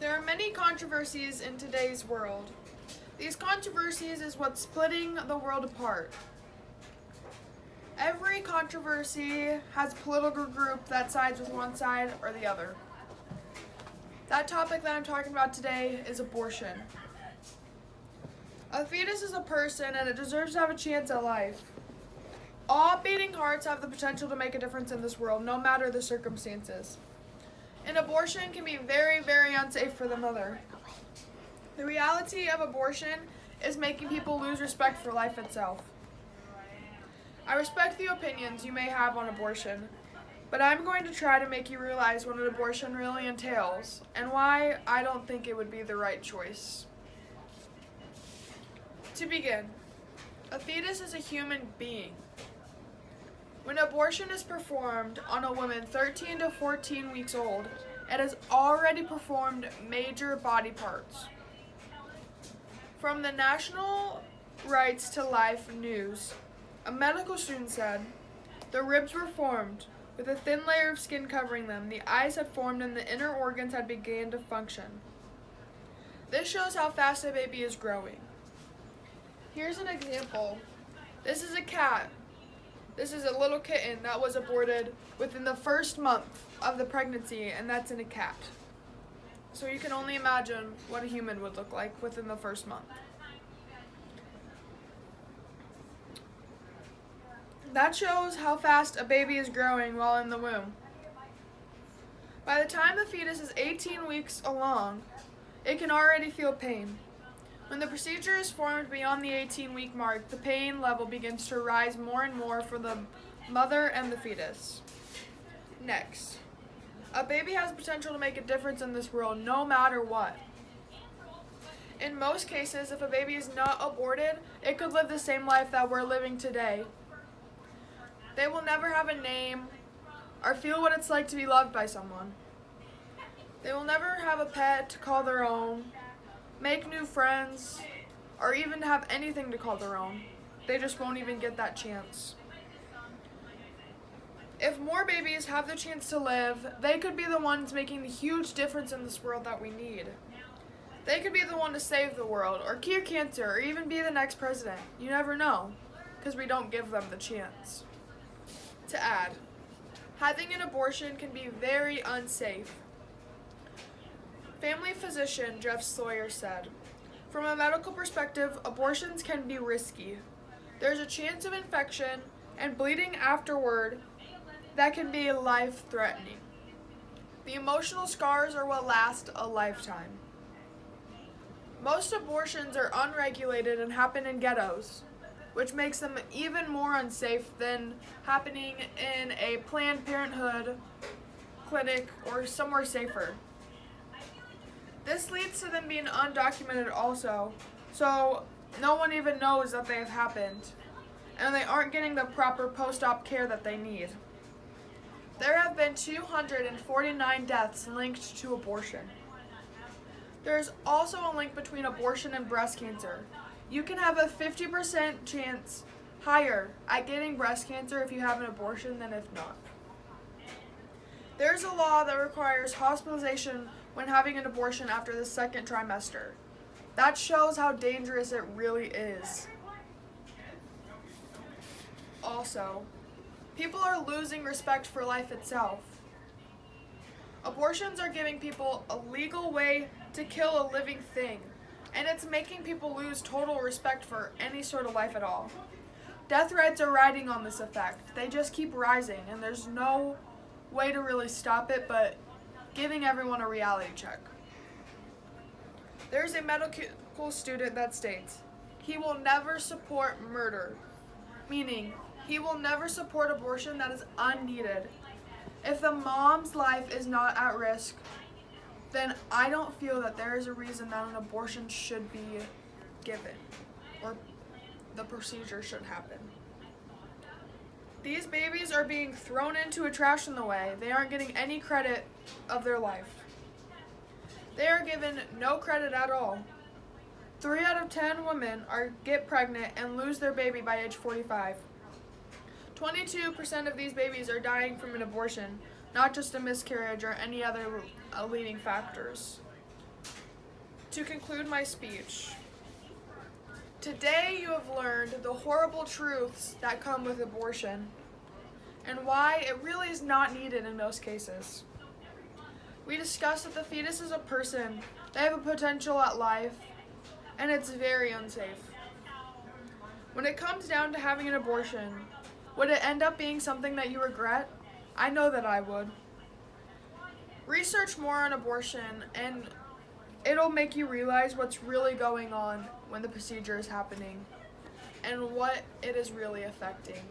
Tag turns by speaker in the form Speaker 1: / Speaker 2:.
Speaker 1: There are many controversies in today's world. These controversies is what's splitting the world apart. Every controversy has a political group that sides with one side or the other. That topic that I'm talking about today is abortion. A fetus is a person and it deserves to have a chance at life. All beating hearts have the potential to make a difference in this world, no matter the circumstances. An abortion can be very, very unsafe for the mother. The reality of abortion is making people lose respect for life itself. I respect the opinions you may have on abortion, but I'm going to try to make you realize what an abortion really entails and why I don't think it would be the right choice. To begin, a fetus is a human being. When abortion is performed on a woman 13 to 14 weeks old, it has already performed major body parts. From the National Rights to Life News, a medical student said, "The ribs were formed, with a thin layer of skin covering them. The eyes had formed and the inner organs had begun to function." This shows how fast a baby is growing. Here's an example. This is a cat. This is a little kitten that was aborted within the first month of the pregnancy, and that's in a cat. So you can only imagine what a human would look like within the first month. That shows how fast a baby is growing while in the womb. By the time the fetus is 18 weeks along, it can already feel pain. When the procedure is formed beyond the 18-week mark, the pain level begins to rise more and more for the mother and the fetus. Next, a baby has the potential to make a difference in this world no matter what. In most cases, if a baby is not aborted, it could live the same life that we're living today. They will never have a name or feel what it's like to be loved by someone. They will never have a pet to call their own, make new friends, or even have anything to call their own. They just won't even get that chance. If more babies have the chance to live, they could be the ones making the huge difference in this world that we need. They could be the one to save the world, or cure cancer, or even be the next president. You never know, because we don't give them the chance. To add, having an abortion can be very unsafe. Family physician Jeff Sawyer said, "From a medical perspective, abortions can be risky. There's a chance of infection and bleeding afterward that can be life-threatening. The emotional scars are what last a lifetime. Most abortions are unregulated and happen in ghettos, which makes them even more unsafe than happening in a Planned Parenthood clinic or somewhere safer. This leads to them being undocumented also, so no one even knows that they have happened, and they aren't getting the proper post-op care that they need. There have been 249 deaths linked to abortion. There is also a link between abortion and breast cancer. You can have a 50% chance higher at getting breast cancer if you have an abortion than if not. There's a law that requires hospitalization when having an abortion after the second trimester. That shows how dangerous it really is. Also, people are losing respect for life itself. Abortions are giving people a legal way to kill a living thing, and it's making people lose total respect for any sort of life at all. Death rates are riding on this effect. They just keep rising, and there's no way to really stop it but giving everyone a reality check. There's a medical student that states, he will never support murder, meaning he will never support abortion that is unneeded. If the mom's life is not at risk, then I don't feel that there is a reason that an abortion should be given or the procedure should happen. These babies are being thrown into a trash in the way. They aren't getting any credit of their life. They are given no credit at all. 3 out of 10 women get pregnant and lose their baby by age 45. 22% of these babies are dying from an abortion, not just a miscarriage or any other leading factors. To conclude my speech, today you have learned the horrible truths that come with abortion and why it really is not needed in most cases. We discussed that the fetus is a person, they have a potential at life, and it's very unsafe. When it comes down to having an abortion, would it end up being something that you regret? I know that I would. Research more on abortion and it'll make you realize what's really going on when the procedure is happening and what it is really affecting.